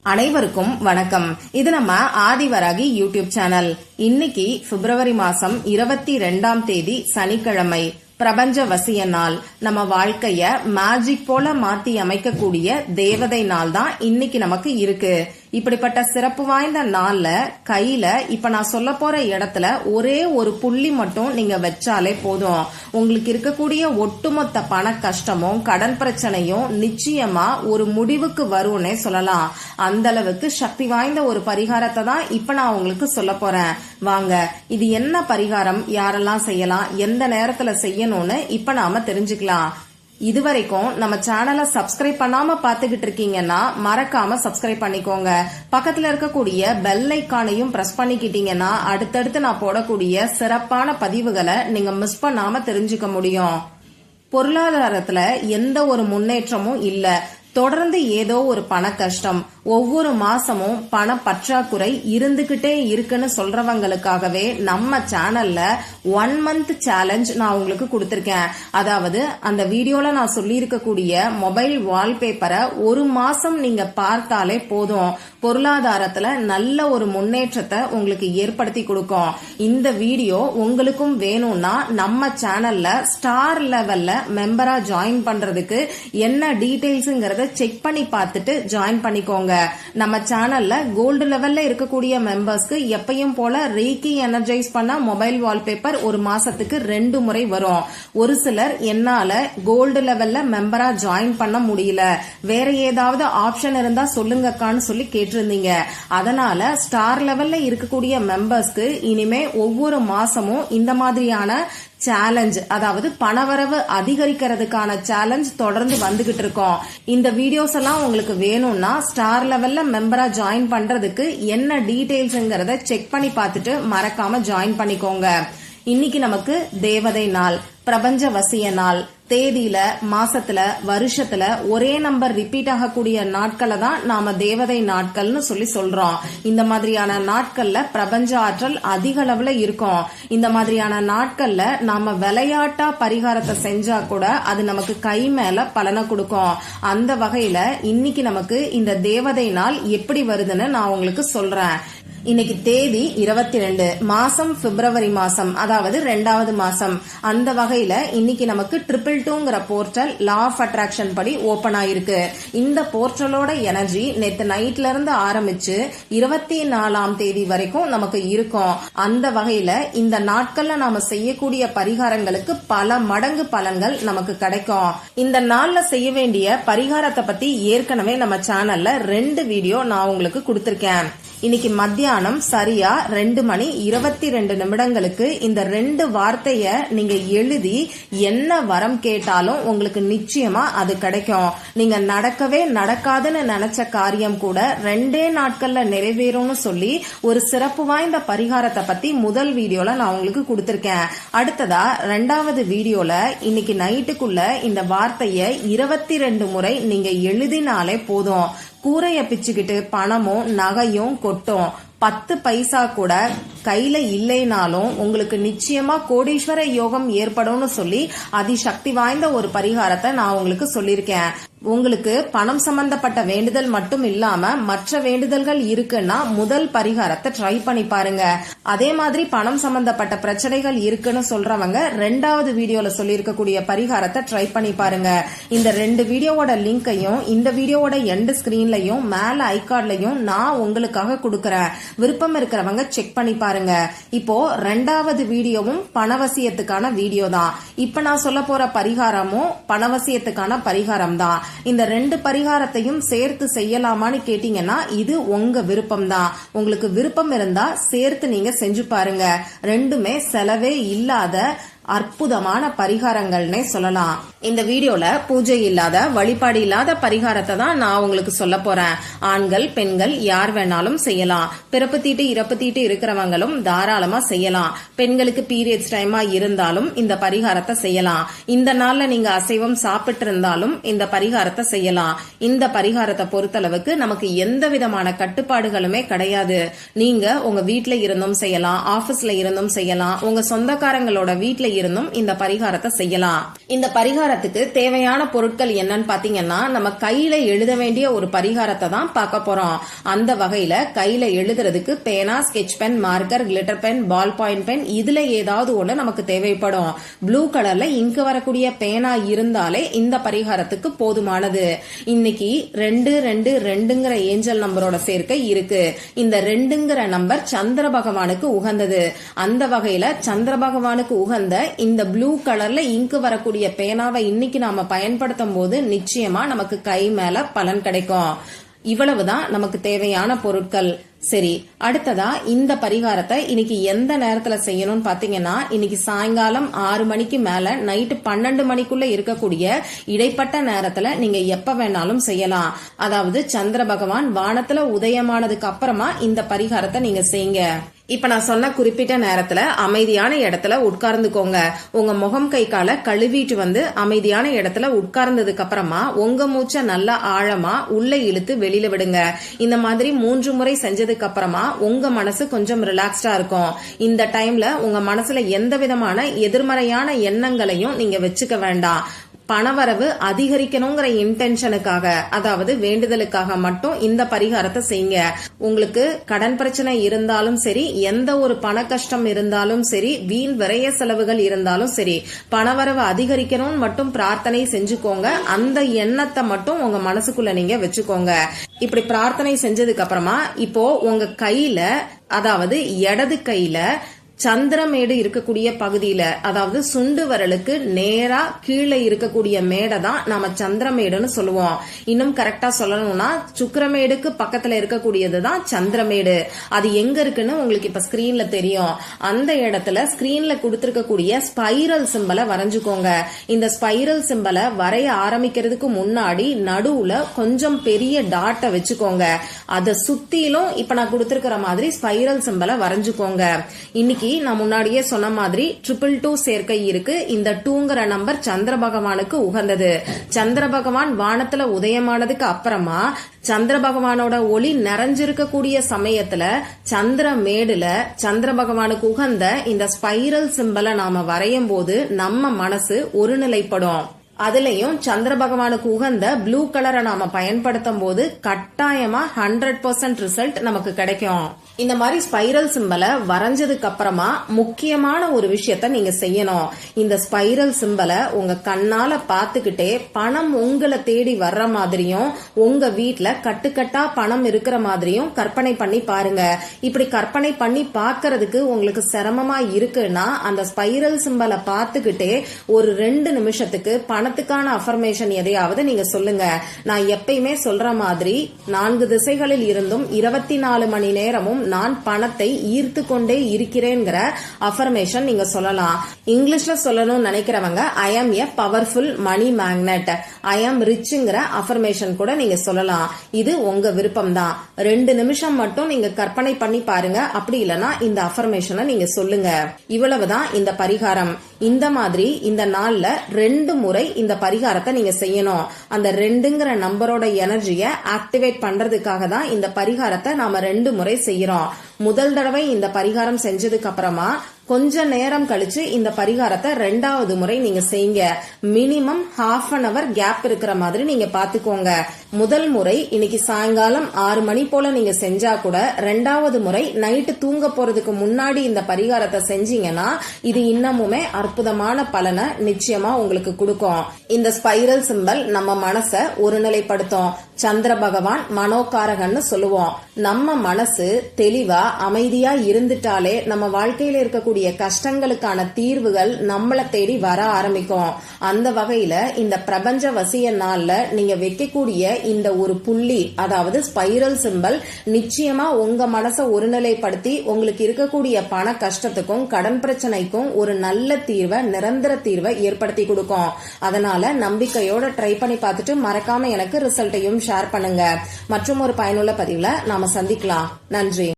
அனைவருக்கும் வணக்கம். இது நம்ம ஆதிவராகி யூடியூப் சேனல். இன்னைக்கு பிப்ரவரி மாசம் 22ஆம் தேதி சனிக்கிழமை. பிரபஞ்ச வசிய நாள். நம்ம வாழ்க்கைய மேஜிக் போல மாத்தி அமைக்கக்கூடிய தேவதை நாள் தான் இன்னைக்கு நமக்கு இருக்கு. இப்படிப்பட்ட சிறப்பு வாய்ந்த நாள்ல கையில இப்ப நான் சொல்ல போற இடத்துல ஒரே ஒரு புள்ளி மட்டும் நீங்க வச்சாலே போதும். உங்களுக்கு இருக்கக்கூடிய ஒட்டுமொத்த பண கஷ்டமும் கடன் பிரச்சனையும் நிச்சயமா ஒரு முடிவுக்கு வரும்னே சொல்லலாம். அந்த அளவுக்கு சக்தி வாய்ந்த ஒரு பரிகாரத்தை தான் இப்ப நான் உங்களுக்கு சொல்ல போறேன். வாங்க, இது என்ன பரிகாரம், யாரெல்லாம் செய்யலாம், எந்த நேரத்துல செய்யணும்னு இப்ப நாம தெரிஞ்சுக்கலாம். இதுவரைக்கும் நம்ம சேனலை சப்ஸ்கிரைப் பண்ணாம பாத்துக்கிட்டு இருக்கீங்கன்னா மறக்காம சப்ஸ்கிரைப் பண்ணிக்கோங்க. பக்கத்துல இருக்கக்கூடிய பெல் ஐக்கானையும் பிரஸ் பண்ணிக்கிட்டீங்கன்னா அடுத்தடுத்து நான் போடக்கூடிய சிறப்பான பதிவுகளை நீங்க மிஸ் பண்ணாம தெரிஞ்சுக்க முடியும். பொருளாதாரத்துல எந்த ஒரு முன்னேற்றமும் இல்ல, தொடர்ந்து ஏதோ ஒரு பண கஷ்டம், ஒவ்வொரு மாசமும் பண பற்றாக்குறை இருந்துகிட்டே இருக்குன்னு சொல்றவங்களுக்காகவே நம்ம சேனல்ல 1 மந்த் சேலஞ்ச் நான் உங்களுக்கு கொடுத்திருக்கேன். அதாவது அந்த வீடியோல நான் சொல்லி இருக்கக்கூடிய மொபைல் வால்பேப்பரை ஒரு மாசம் நீங்க பார்த்தாலே போதும், பொருளாதாரத்துல நல்ல ஒரு முன்னேற்றத்தை உங்களுக்கு ஏற்படுத்தி கொடுக்கும். இந்த வீடியோ உங்களுக்கும் வேணும்னா நம்ம சேனல்ல ஸ்டார் லெவல்ல மெம்பரா ஜாயின் பண்றதுக்கு என்ன டீடைல்ஸ்ங்கறத செக் பண்ணி பார்த்துட்டு ஜாயின் பண்ணிக்கோங்க. நம்ம சேனல்ல கோல்டு லெவல்ல இருக்கக்கூடிய மெம்பர்ஸ்க்கு எப்பயும் போல ரேக்கி எனர்ஜைஸ் பண்ண மொபைல் வால்பேப்பர் ஒரு மாசத்துக்கு 2 முறை வரும். ஒரு சிலர் என்னால கோல்டு லெவல்ல மெம்பரா ஜாயின் பண்ண முடியல, வேற ஏதாவது ஆப்ஷன் இருந்தா சொல்லுங்கக்கான்னு சொல்லி கேட்டிருந்தீங்க. அதனால ஸ்டார் லெவல்ல இருக்கக்கூடிய மெம்பர்ஸ்க்கு இனிமே ஒவ்வொரு மாசமும் இந்த மாதிரியான சேலஞ்ச், அதாவது பணவரவு அதிகரிக்கிறதுக்கான சேலஞ்ச் தொடர்ந்து வந்துகிட்டு இருக்கோம். இந்த வீடியோஸ் எல்லாம் உங்களுக்கு வேணும்னா ஸ்டார் லெவல்ல மெம்பரா ஜாயின் பண்றதுக்கு என்ன டீடைல்ஸ்ங்கறத செக் பண்ணி பார்த்துட்டு மறக்காம ஜாயின் பண்ணிக்கோங்க. இன்னைக்கு நமக்கு தேவதை நாள், பிரபஞ்ச வசிய நாள். தேதியில, மாசத்துல, வருஷத்துல ஒரே நம்பர் ரிப்பீட் ஆகக்கூடிய நாட்களை தான் நாம தேவதை நாட்கள்னு சொல்லி சொல்றோம். இந்த மாதிரியான நாட்கள்ல பிரபஞ்ச ஆற்றல் அதிக அளவுல இருக்கும். இந்த மாதிரியான நாட்கள்ல நாம விளையாட்டா பரிகாரத்தை செஞ்சா கூட அது நமக்கு கை மேல பலனை கொடுக்கும். அந்த வகையில இன்னைக்கு நமக்கு இந்த தேவதை நாள் எப்படி வருதுன்னு நான் உங்களுக்கு சொல்றேன். இன்னைக்கு தேதி 22, மாசம் பிப்ரவரி மாசம், அதாவது 2வது மாசம். அந்த வகையில இன்னைக்கு நமக்கு 222ங்கிற போர்ட்டல் லா ஆஃப் அட்ராக்ஷன் படி ஓபன் ஆயிருக்கு. இந்த போர்ட்டலோட எனர்ஜி நேத்து நைட்ல இருந்து ஆரம்பிச்சு 24ஆம் தேதி வரைக்கும் நமக்கு இருக்கும். அந்த வகையில இந்த நாட்கள்ல நாம செய்யக்கூடிய பரிகாரங்களுக்கு பல மடங்கு பலன்கள் நமக்கு கிடைக்கும். இந்த நாள்ல செய்ய வேண்டிய பரிகாரத்தை பத்தி ஏற்கனவே நம்ம சேனல்ல 2 வீடியோ நான் உங்களுக்கு கொடுத்திருக்கேன். இன்னைக்கு மத்தியானம் சரியா 2:22 இந்த 2 வார்த்தைய நீங்க எழுதி என்ன வரம் கேட்டாலும் உங்களுக்கு நிச்சயமா அது கிடைக்கும். நீங்க நடக்கவே நடக்காதுன்னு நினைச்ச காரியம் கூட 2 நாட்கள்ல நிறைவேறும்னு சொல்லி ஒரு சிறப்பு வாய்ந்த பரிகாரத்தை பத்தி முதல் வீடியோல நான் உங்களுக்கு கொடுத்திருக்கேன். அடுத்ததா 2வது வீடியோல இன்னைக்கு நைட்டுக்குள்ள இந்த வார்த்தைய 22 முறை நீங்க எழுதினாலே போதும், கூரைய பிச்சுக்கிட்டு பணமும் நகையும் கொட்டும். 10 பைசா கூட கையில இல்லைனாலும் உங்களுக்கு நிச்சயமா கோடீஸ்வர யோகம் ஏற்படும்னு சொல்லி அதிசக்தி வாய்ந்த ஒரு பரிகாரத்தை நான் உங்களுக்கு சொல்லியிருக்கேன். உங்களுக்கு பணம் சம்பந்தப்பட்ட வேண்டுதல் மட்டும் இல்லாம மற்ற வேண்டுதல்கள் இருக்குன்னா முதல் பரிகாரத்தை ட்ரை பண்ணி பாருங்க. அதே மாதிரி பணம் சம்பந்தப்பட்ட பிரச்சனைகள் இருக்குன்னு சொல்றவங்க 2வது வீடியோல சொல்லியிருக்கக்கூடிய பரிகாரத்தை ட்ரை பண்ணி பாருங்க. இந்த 2 வீடியோவோட லிங்கையும் இந்த வீடியோவோட எண்ட் ஸ்கிரீன்லயும் மேல ஐகார்ட்லயும் நான் உங்களுக்காக கொடுக்கறேன். விருப்பம் இருக்கிறவங்க செக் பண்ணி பாருங்க. இப்போ 2வது வீடியோவும் பணவசியத்துக்கான வீடியோ தான். இப்ப நான் சொல்ல போற பரிகாரமும் பணவசியத்துக்கான பரிகாரம் தான். இந்த 2 பரிகாரத்தையும் சேர்த்து செய்யலாமான்னு கேட்டீங்கன்னா இது உங்க விருப்பம் தான். உங்களுக்கு விருப்பம் இருந்தா சேர்த்து நீங்க செஞ்சு பாருங்க. 2மே செலவே இல்லாத அற்புதமான பரிகாரங்கள்னே சொல்லலாம். இந்த வீடியோல பூஜை இல்லாத, வழிபாடு இல்லாத பரிகாரத்தை தான் நான் உங்களுக்கு சொல்ல போறேன். ஆண்கள் பெண்கள் யார் வேணாலும் செய்யலாம். பிறப்பு தீட்டு இறப்பு தீட்டு இருக்கிறவங்களும் தாராளமா செய்யலாம். பெண்களுக்கு பீரியட்ஸ் டைமா இருந்தாலும் இந்த பரிகாரத்தை செய்யலாம். இந்த நாள்ல நீங்க அசைவம் சாப்பிட்டு இருந்தாலும் இந்த பரிகாரத்தை செய்யலாம். இந்த பரிகாரத்தை பொறுத்தளவுக்கு நமக்கு எந்த விதமான கட்டுப்பாடுகளுமே கிடையாது. நீங்க உங்க வீட்டுல இருந்தும் செய்யலாம், ஆபீஸ்ல இருந்தும் செய்யலாம், உங்க சொந்தக்காரங்களோட வீட்டுல இருந்தும் இந்த பரிகாரத்தை செய்யலாம். இந்த பரிகாரத்துக்கு தேவையான பொருட்கள் என்னன்னு பாத்தீங்கன்னா, நம்ம கையில எழுத வேண்டிய ஒரு பரிகாரத்தை தான் பார்க்க போறோம். அந்த வகையில கையில எழுதுறதுக்கு பேனா, sketch pen, marker, glitter pen, ball point pen, இதுல ஏதாவது ஒண்ணு நமக்கு தேவைப்படும். ப்ளூ கலர்ல இங்கு வரக்கூடிய பேனா இருந்தாலே இந்த பரிகாரத்துக்கு போதுமானது. இன்னைக்கு 222ங்கிற ஏஞ்சல் நம்பரோட சேர்க்கை இருக்கு. இந்த 2ங்கிற நம்பர் சந்திர பகவானுக்கு உகந்தது. அந்த வகையில சந்திர பகவானுக்கு உகந்த இந்த ப்ளூ கலர்ல இங்கு வரக்கூடிய பேனாவை இன்னைக்கு நாம பயன்படுத்தும் போது நிச்சயமா நமக்கு கை மேல பலன் கிடைக்கும். இவ்வளவுதான் நமக்கு தேவையான பொருட்கள். சரி, அடுத்ததா இந்த பரிகாரத்தை இன்னைக்கு எந்த நேரத்துல செய்யணும்னு பாத்தீங்கன்னா, இன்னைக்கு சாயங்காலம் 6 மணிக்கு மேல நைட்டு 12 மணிக்குள்ள இருக்கக்கூடிய இடைப்பட்ட நேரத்துல நீங்க எப்ப வேணாலும் செய்யலாம். அதாவது சந்திர பகவான் வானத்துல உதயமானதுக்கு அப்புறமா இந்த பரிகாரத்தை நீங்க செய்யுங்க. இப்ப நான் சொன்ன குறிப்பிட்ட நேரத்துல அமைதியான இடத்துல உட்கார்ந்துக்கோங்க. உங்க முகம் கை கால கழுவிட்டு வந்து அமைதியான இடத்துல உட்கார்ந்ததுக்கு அப்புறமா உங்க மூச்சை நல்லா ஆழமா உள்ள இழுத்து வெளியில விடுங்க. இந்த மாதிரி 3 முறை செஞ்சதுக்கு அப்புறமா உங்க மனசு கொஞ்சம் ரிலாக்ஸ்டா இருக்கும். இந்த டைம்ல உங்க மனசுல எந்த விதமான எதிர்மறையான எண்ணங்களையும் நீங்க வச்சுக்க வேண்டாம். பணவரவு அதிகரிக்கணுங்கிற இன்டென்ஷனுக்காக, அதாவது வேண்டுதலுக்காக மட்டும் இந்த பரிகாரத்தை செய்யுங்க. உங்களுக்கு கடன் பிரச்சனை இருந்தாலும் சரி, எந்த ஒரு பண கஷ்டம் இருந்தாலும் சரி, வீண் விரைய செலவுகள் இருந்தாலும் சரி, பணவரவு அதிகரிக்கணும்னு மட்டும் பிரார்த்தனை செஞ்சுக்கோங்க. அந்த எண்ணத்தை மட்டும் உங்க மனசுக்குள்ள நீங்க வச்சுக்கோங்க. இப்படி பிரார்த்தனை செஞ்சதுக்கு அப்புறமா இப்போ உங்க கையில, அதாவது இடது கையில சந்திரமேடு இருக்கக்கூடிய பகுதியில, அதாவது சுண்டு வரலுக்கு நேரா கீழே இருக்கக்கூடிய மேடை தான் நாம சந்திரமேடுன்னு சொல்லுவோம். இன்னும் கரெக்டா சொல்லணும்னா சுக்கிரமேடுக்கு பக்கத்துல இருக்கக்கூடியது தான் சந்திரமேடு. அது எங்க இருக்குன்னு உங்களுக்கு இப்ப ஸ்கிரீன்ல தெரியும். அந்த இடத்துல ஸ்கிரீன்ல கொடுத்திருக்கக்கூடிய ஸ்பைரல் சிம்பலை வரைஞ்சுக்கோங்க. இந்த ஸ்பைரல் சிம்பலை வரைய ஆரம்பிக்கிறதுக்கு முன்னாடி நடுவுல கொஞ்சம் பெரிய டாட்டை வச்சுக்கோங்க. அதை சுத்திலும் இப்ப நான் கொடுத்திருக்கிற மாதிரி ஸ்பைரல் சிம்பலை வரைஞ்சுக்கோங்க. இன்னைக்கு நான் முன்னாடியே சொன்ன மாதிரி 222 சேர்க்கை இருக்கு. இந்த 2ங்கிற நம்பர் சந்திர பகவானுக்கு உகந்தது. சந்திர பகவான் வானத்துல உதயமானதுக்கு அப்புறமா சந்திர பகவானோட ஒளி நிறைஞ்சிருக்கக்கூடிய சமயத்துல சந்திர மேடுல சந்திர பகவானுக்கு உகந்த இந்த ஸ்பைரல் சிம்பலை நாம வரையும் போது நம்ம மனசு ஒருநிலைப்படும். அதுலயும் சந்திர பகவானுக்கு உகந்த ப்ளூ கலரை நாம பயன்படுத்தும் போது கட்டாயமா 100% ரிசல்ட் நமக்கு கிடைக்கும். இந்த மாதிரி ஸ்பைரல் சிம்பலை வரைஞ்சதுக்கு அப்புறமா முக்கியமான ஒரு விஷயத்த நீங்க செய்யணும். இந்த ஸ்பைரல் சிம்பலை உங்க கண்ணால பாத்துக்கிட்டே பணம் உங்களை தேடி வர்ற மாதிரியும் உங்க வீட்டுல கட்டுக்கட்டா பணம் இருக்கிற மாதிரியும் கற்பனை பண்ணி பாருங்க. இப்படி கற்பனை பண்ணி பாக்குறதுக்கு உங்களுக்கு சிரமமா இருக்குன்னா அந்த ஸ்பைரல் சிம்பலை பாத்துக்கிட்டே ஒரு 2 நிமிஷத்துக்கு பணத்துக்கான அஃபர்மேஷன் எதையாவது நீங்க சொல்லுங்க. நான் எப்பயுமே சொல்ற மாதிரி 4 திசைகளில் இருந்தும் 24 மணி நேரமும் நான் பணத்தை ஈர்த்து கொண்டே இருக்கிறேங்கிற அஃபர்மேஷன் நீங்க சொல்லலாம். இங்கிலீஷ்ல சொல்லணும்னு நினைக்கிறவங்க ஐ ஆம் எ பவர்ஃபுல் மணி மேக்னெட், ஐ ஆம் ரிச்ங்கிற அஃபர்மேஷன் கூட நீங்க சொல்லலாம். இது உங்க விருப்பம் தான். 2 நிமிஷம் மட்டும் நீங்க கற்பனை பண்ணி பாருங்க. அப்படி இல்லைன்னா இந்த அஃபர்மேஷனை நீங்க சொல்லுங்க. இவ்வளவுதான் இந்த பரிகாரம். இந்த மாதிரி இந்த நாள்ல 2 முறை இந்த பரிகாரத்தை நீங்க செய்யணும். அந்த 2ங்கிற நம்பரோட எனர்ஜியை ஆக்டிவேட் பண்றதுக்காக தான் இந்த பரிகாரத்தை நாம 2 முறை செய்யறோம். முதல் தடவை இந்த பரிகாரம் செஞ்சதுக்கு அப்புறமா கொஞ்ச நேரம் கழிச்சு இந்த பரிகாரத்தை 2வது முறை நீங்க செய்யுங்க. மினிமம் ½ an hour கேப் இருக்கிற மாதிரி நீங்க பாத்துக்கோங்க. முதல் முறை இன்னைக்கு சாயங்காலம் 6 மணி போல நீங்க செஞ்சா கூட 2வது முறை நைட்டு தூங்க போறதுக்கு முன்னாடி இந்த பரிகாரத்தை செஞ்சீங்கன்னா இது இன்னமுமே அற்புதமான பலனை நிச்சயமா உங்களுக்கு கொடுக்கும். இந்த ஸ்பைரல் சிம்பல் நம்ம மனசை ஒருநிலைப்படுத்தும். சந்திர பகவான் மனோகாரகன்னு சொல்லுவோம். நம்ம மனசு தெளிவா அமைதியா இருந்துட்டாலே நம்ம வாழ்க்கையில இருக்கக்கூடிய கஷ்டங்களுக்கான தீர்வுகள் நம்மளை தேடி வர ஆரம்பிக்கும். அந்த வகையில இந்த பிரபஞ்ச வசிய நாள்ல நீங்க வைக்கக்கூடிய இந்த ஒரு புள்ளி, அதாவது ஸ்பைரல் சிம்பல், நிச்சயமா உங்க மனசை ஒருநிலைப்படுத்தி உங்களுக்கு இருக்கக்கூடிய பண கஷ்டத்துக்கும் கடன் பிரச்சனைக்கும் ஒரு நல்ல தீர்வை, நிரந்தர தீர்வை ஏற்படுத்தி கொடுக்கும். அதனால நம்பிக்கையோட ட்ரை பண்ணி பார்த்துட்டு மறக்காம எனக்கு ரிசல்ட்டையும் ஷேர் பண்ணுங்க. மற்றும் ஒரு பயனுள்ள பதிவுல நாம சந்திக்கலாம். நன்றி.